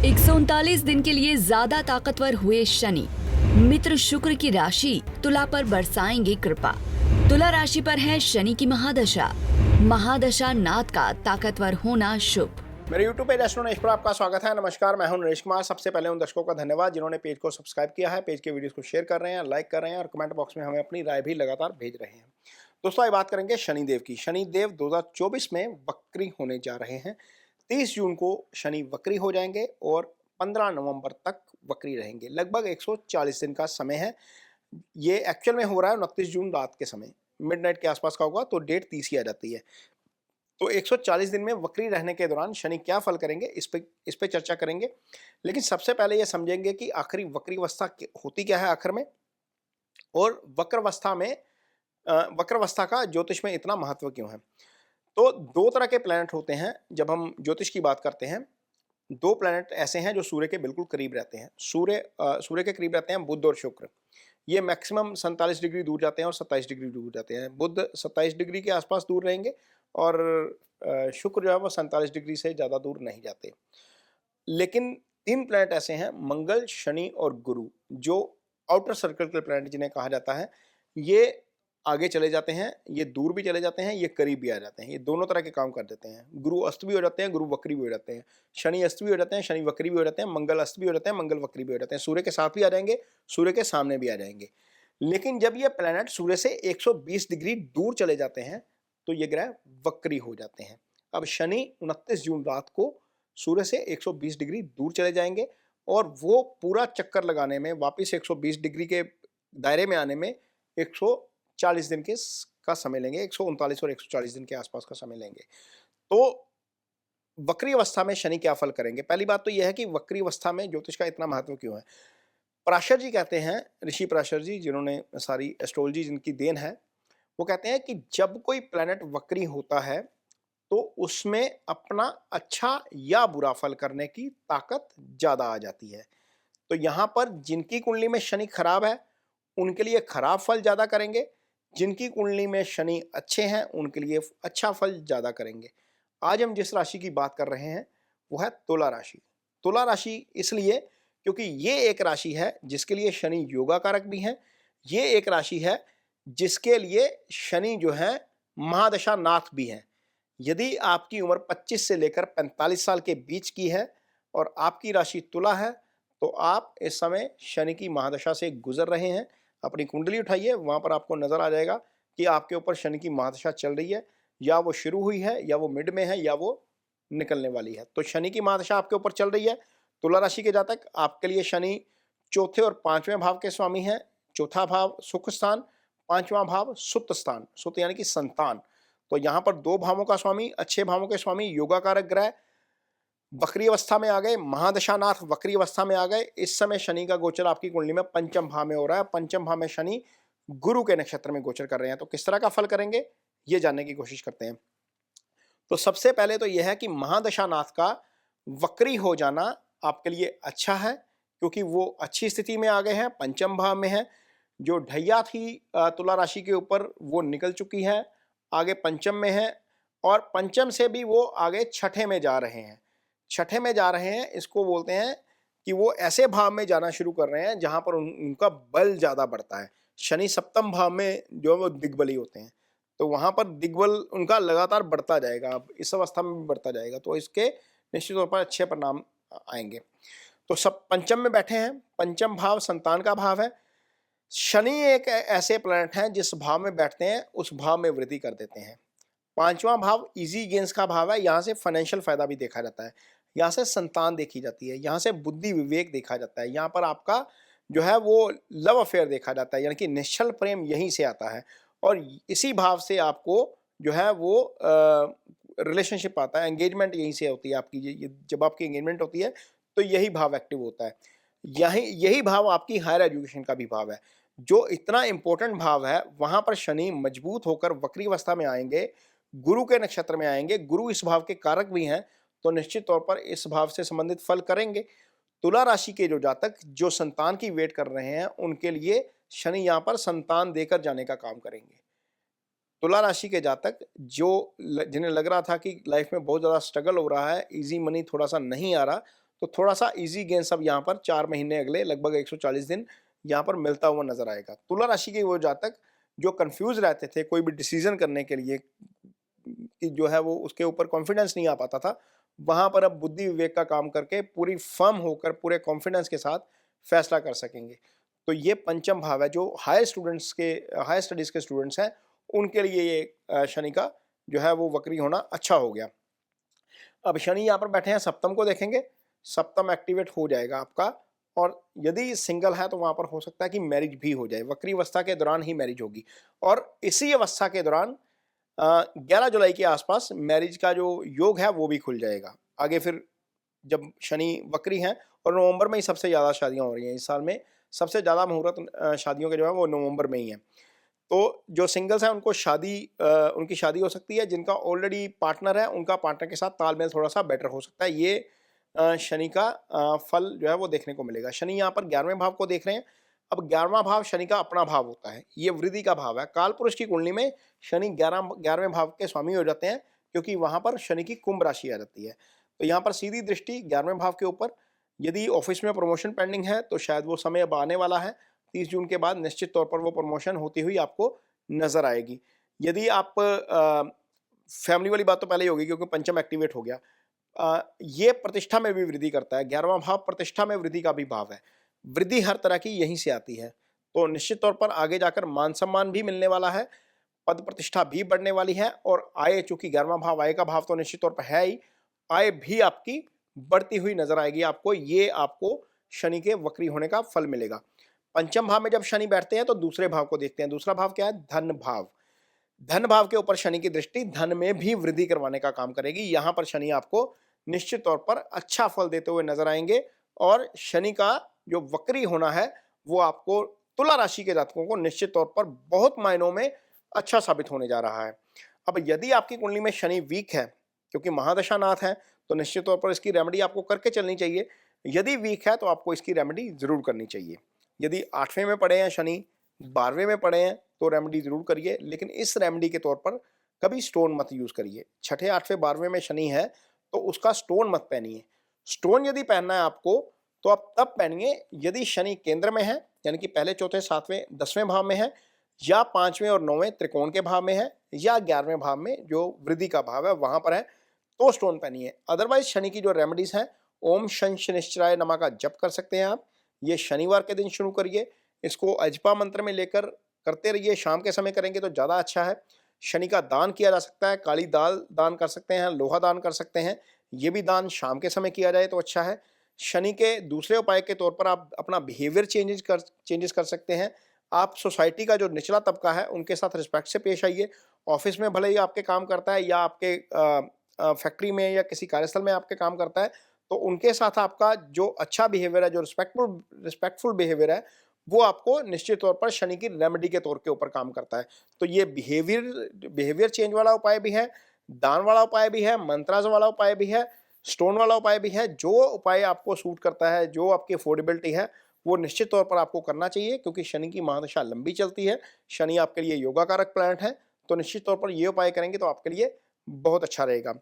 139 दिन के लिए ज्यादा ताकतवर हुए शनि। मित्र शुक्र की राशि तुला पर बरसाएंगे कृपा। तुला राशि पर है शनि की महादशा। महादशा नाथ का ताकतवर होना शुभ। मेरे YouTube पेज एस्ट्रो नरेश पर आपका स्वागत है। नमस्कार, मैं हूं नरेश कुमार। सबसे पहले उन दर्शकों का धन्यवाद जिन्होंने पेज को सब्सक्राइब किया है, पेज के वीडियोस को शेयर कर रहे हैं, लाइक कर रहे हैं और कमेंट बॉक्स में हमें अपनी राय भी लगातार भेज रहे हैं। दोस्तों, आज बात करेंगे शनिदेव की। शनिदेव 2024 में वक्री होने जा रहे हैं। 30 जून को शनि वक्री हो जाएंगे और 15 नवंबर तक वक्री रहेंगे। लगभग 140 दिन का समय है। ये एक्चुअल में हो रहा है 29 जून रात के समय, मिडनाइट के आसपास का होगा, तो डेट 30 ही आ जाती है। तो 140 दिन में वक्री रहने के दौरान शनि क्या फल करेंगे, इस पे चर्चा करेंगे। लेकिन सबसे पहले ये समझेंगे कि आखिरी वक्री अवस्था होती क्या है आखिर में, और वक्र अवस्था का ज्योतिष में इतना महत्व क्यों है। तो दो तरह के प्लैनेट होते हैं जब हम ज्योतिष की बात करते हैं। दो प्लैनेट ऐसे हैं जो सूर्य के बिल्कुल करीब रहते हैं। सूर्य के करीब रहते हैं बुध और शुक्र। ये मैक्सिमम 47 डिग्री दूर जाते हैं और 27 डिग्री दूर जाते हैं। बुध 27 डिग्री के आसपास दूर रहेंगे और शुक्र जो है वो 47 डिग्री से ज़्यादा दूर नहीं जाते। लेकिन 3 प्लैनेट ऐसे हैं, मंगल, शनि और गुरु, जो आउटर सर्कल के प्लैनेट जिन्हें कहा जाता है। ये आगे चले जाते हैं, ये दूर भी चले जाते हैं, ये करीब भी आ जाते हैं। ये दोनों तरह के काम कर देते हैं। गुरु अस्त भी हो जाते हैं, गुरु वक्री भी हो जाते हैं। शनि अस्त भी हो जाते हैं, शनि वक्री भी हो जाते हैं। मंगल अस्त भी हो जाते हैं, मंगल वक्री भी हो जाते हैं। सूर्य के साथ भी आ जाएंगे, सूर्य के सामने भी आ जाएंगे। लेकिन जब ये प्लैनेट सूर्य से 120 डिग्री दूर चले जाते हैं तो ये ग्रह वक्री हो जाते हैं। अब शनि 29 जून रात को सूर्य से 120 डिग्री दूर चले जाएंगे और वो पूरा चक्कर लगाने में, वापस 120 डिग्री के दायरे में आने में 140 दिन का समय लेंगे। 139 और 140 दिन के आसपास का समय लेंगे। तो वक्री अवस्था में शनि क्या फल करेंगे? पहली बात तो यह है कि वक्री अवस्था में ज्योतिष का इतना महत्व क्यों है। पराशर जी कहते हैं, ऋषि पराशर जी, जिन्होंने सारी एस्ट्रोलॉजी जिनकी देन है, वो कहते हैं कि जब कोई प्लैनेट वक्री होता है तो उसमें अपना अच्छा या बुरा फल करने की ताकत ज्यादा आ जाती है। तो यहां पर जिनकी कुंडली में शनि खराब है उनके लिए खराब फल ज्यादा करेंगे, जिनकी कुंडली में शनि अच्छे हैं उनके लिए अच्छा फल ज्यादा करेंगे। आज हम जिस राशि की बात कर रहे हैं वो है तुला राशि। तुला राशि इसलिए क्योंकि ये एक राशि है जिसके लिए शनि योगा कारक भी है। ये एक राशि है जिसके लिए शनि जो है महादशा नाथ भी है। यदि आपकी उम्र 25 से लेकर 45 साल के बीच की है और आपकी राशि तुला है तो आप इस समय शनि की महादशा से गुजर रहे हैं। अपनी कुंडली उठाइए, वहां पर आपको नजर आ जाएगा कि आपके ऊपर शनि की महादशा चल रही है, या वो शुरू हुई है, या वो मिड में है, या वो निकलने वाली है। तो शनि की महादशा आपके ऊपर चल रही है। तुला राशि के जातक, आपके लिए शनि चौथे और 5वें भाव के स्वामी हैं। चौथा भाव सुख स्थान, 5वां भाव सुत स्थान, सुत यानी कि संतान। तो यहां पर 2 भावों का स्वामी, अच्छे भावों के स्वामी, योगा कारक ग्रह वक्री अवस्था में आ गए। महादशानाथ वक्री अवस्था में आ गए। इस समय शनि का गोचर आपकी कुंडली में पंचम भाव में हो रहा है। पंचम भाव में शनि गुरु के नक्षत्र में गोचर कर रहे हैं। तो किस तरह का फल करेंगे ये जानने की कोशिश करते हैं। तो सबसे पहले तो यह है कि महादशानाथ का वक्री हो जाना आपके लिए अच्छा है, क्योंकि वो अच्छी स्थिति में आ गए हैं, पंचम भाव में है। जो ढैया थी तुला राशि के ऊपर वो निकल चुकी है, आगे पंचम में है, और पंचम से भी वो आगे छठे में जा रहे हैं। छठे में जा रहे हैं, इसको बोलते हैं कि वो ऐसे भाव में जाना शुरू कर रहे हैं जहां पर उनका बल ज्यादा बढ़ता है। शनि सप्तम भाव में जो वो दिग्बली होते हैं, तो वहां पर दिग्बल उनका लगातार बढ़ता जाएगा। अब इस अवस्था में भी बढ़ता जाएगा, तो इसके निश्चित तौर पर अच्छे परिणाम आएंगे। तो सब पंचम में बैठे हैं। पंचम भाव संतान का भाव है। शनि एक ऐसे प्लैनेट हैं जिस भाव में बैठते हैं उस भाव में वृद्धि कर देते हैं। 5वां भाव इजी गेन्स का भाव है। यहाँ से फाइनेंशियल फायदा भी देखा जाता है, यहाँ से संतान देखी जाती है, यहाँ से बुद्धि विवेक देखा जाता है, यहाँ पर आपका जो है वो लव अफेयर देखा जाता है, यानी कि निश्चल प्रेम यहीं से आता है। और इसी भाव से आपको जो है वो रिलेशनशिप आता है, एंगेजमेंट यहीं से होती है आपकी। जब आपकी एंगेजमेंट होती है तो यही भाव एक्टिव होता है। यही भाव आपकी हायर एजुकेशन का भी भाव है। जो इतना इंपॉर्टेंट भाव है वहां पर शनि मजबूत होकर वक्री अवस्था में आएंगे, गुरु के नक्षत्र में आएंगे। गुरु इस भाव के कारक भी हैं, तो निश्चित तौर पर इस भाव से संबंधित फल करेंगे। तुला राशि के जो जातक जो संतान की वेट कर रहे हैं उनके लिए शनि यहाँ पर संतान देकर जाने का काम करेंगे। तुला राशि के जातक जिन्हें लग रहा था कि लाइफ में बहुत ज़्यादा स्ट्रगल हो रहा है, इजी मनी थोड़ा सा नहीं आ रहा, तो थोड़ा सा इजी गेन सब यहाँ पर 4 महीने अगले लगभग 140 दिन यहाँ पर मिलता हुआ नजर आएगा। तुला राशि के वो जातक जो कंफ्यूज रहते थे कोई भी डिसीजन करने के लिए कि जो है वो उसके ऊपर कॉन्फिडेंस नहीं आ पाता था, वहां पर अब बुद्धि विवेक का काम करके पूरी फर्म होकर पूरे कॉन्फिडेंस के साथ फैसला कर सकेंगे। तो ये पंचम भाव है, जो हायर स्टडीज के स्टूडेंट्स हैं उनके लिए ये शनि का जो है वो वक्री होना अच्छा हो गया। अब शनि यहाँ पर बैठे हैं, सप्तम को देखेंगे, सप्तम एक्टिवेट हो जाएगा आपका, और यदि सिंगल है तो वहां पर हो सकता है कि मैरिज भी हो जाए, वक्री अवस्था के दौरान ही मैरिज होगी। और इसी अवस्था के दौरान 11 जुलाई के आसपास मैरिज का जो योग है वो भी खुल जाएगा। आगे फिर जब शनि वक्री हैं, और नवंबर में ही सबसे ज़्यादा शादियां हो रही हैं इस साल में, सबसे ज़्यादा मुहूर्त शादियों के जो है वो नवंबर में ही है। तो जो सिंगल्स हैं उनको उनकी शादी हो सकती है, जिनका ऑलरेडी पार्टनर है उनका पार्टनर के साथ तालमेल थोड़ा सा बेटर हो सकता है। ये शनि का फल जो है वो देखने को मिलेगा। शनि यहाँ पर 11वें भाव को देख रहे हैं। अब 11वां भाव शनि का अपना भाव होता है, ये वृद्धि का भाव है। काल पुरुष की कुंडली में शनि 11वें भाव के स्वामी हो जाते हैं, क्योंकि वहां पर शनि की कुंभ राशि आ जाती है। तो यहाँ पर सीधी दृष्टि 11वें भाव के ऊपर। यदि ऑफिस में प्रमोशन पेंडिंग है तो शायद वो समय अब आने वाला है। 30 जून के बाद निश्चित तौर पर वो प्रमोशन होती हुई आपको नजर आएगी। यदि आप फैमिली वाली बात तो पहले ही होगी क्योंकि पंचम एक्टिवेट हो गया। ये प्रतिष्ठा में भी वृद्धि करता है। 11वां भाव प्रतिष्ठा में वृद्धि का भी भाव है। वृद्धि हर तरह की यहीं से आती है, तो निश्चित तौर पर आगे जाकर मान सम्मान भी मिलने वाला है, पद प्रतिष्ठा भी बढ़ने वाली है, और आय, चूंकि 11वां भाव आय का भाव तो निश्चित तौर पर है ही, आय भी आपकी बढ़ती हुई नजर आएगी आपको। ये आपको शनि के वक्री होने का फल मिलेगा। पंचम भाव में जब शनि बैठते हैं तो दूसरे भाव को देखते हैं। दूसरा भाव क्या है? धन भाव। धन भाव के ऊपर शनि की दृष्टि धन में भी वृद्धि करवाने का काम करेगी। यहां पर शनि आपको निश्चित तौर पर अच्छा फल देते हुए नजर आएंगे, और शनि का जो वक्री होना है वो आपको तुला राशि के जातकों को निश्चित तौर पर बहुत मायनों में अच्छा साबित होने जा रहा है। अब यदि आपकी कुंडली में शनि वीक है, क्योंकि महादशा नाथ है, तो निश्चित तौर पर इसकी रेमेडी आपको करके चलनी चाहिए। यदि वीक है तो आपको इसकी रेमेडी जरूर करनी चाहिए। यदि 8वें में पड़े हैं शनि, 12वें में पड़े हैं, तो रेमेडी जरूर करिए, लेकिन इस रेमेडी के तौर पर कभी स्टोन मत यूज करिए। 6ठे 8वें 12वें में शनि है तो उसका स्टोन मत पहनिए। स्टोन यदि पहनना है आपको तो आप तब पहनिए यदि शनि केंद्र में है, यानी कि पहले, चौथे, 7वें, 10वें भाव में है, या 5वें और 9वें त्रिकोण के भाव में है, या 11वें भाव में जो वृद्धि का भाव है वहां पर है, तो स्टोन पहनिए। अदरवाइज शनि की जो रेमेडीज हैं, ओम शं शनिश्चराय नमः का जप कर सकते हैं आप। ये शनिवार के दिन शुरू करिए, इसको अजपा मंत्र में लेकर करते रहिए। शाम के समय करेंगे तो ज़्यादा अच्छा है। शनि का दान किया जा सकता है, काली दाल दान कर सकते हैं, लोहा दान कर सकते हैं। ये भी दान शाम के समय किया जाए तो अच्छा है। शनि के दूसरे उपाय के तौर पर आप अपना बिहेवियर चेंजेस कर सकते हैं। आप सोसाइटी का जो निचला तबका है उनके साथ रिस्पेक्ट से पेश आइए। ऑफिस में भले ही आपके काम करता है, या आपके फैक्ट्री में या किसी कार्यस्थल में आपके काम करता है, तो उनके साथ आपका जो अच्छा बिहेवियर है, जो रिस्पेक्टफुल बिहेवियर है, वो आपको निश्चित तौर पर शनि की रेमेडी के तौर के ऊपर काम करता है। तो ये बिहेवियर चेंज वाला उपाय भी है, दान वाला उपाय भी है, मंत्राज वाला उपाय भी है, स्टोन वाला उपाय भी है। जो उपाय आपको सूट करता है, जो आपकी अफोर्डेबिलिटी है, वो निश्चित तौर पर आपको करना चाहिए, क्योंकि शनि की महादशा लंबी चलती है। शनि आपके लिए योगा कारक प्लैनेट है, तो निश्चित तौर पर ये उपाय करेंगे तो आपके लिए बहुत अच्छा रहेगा।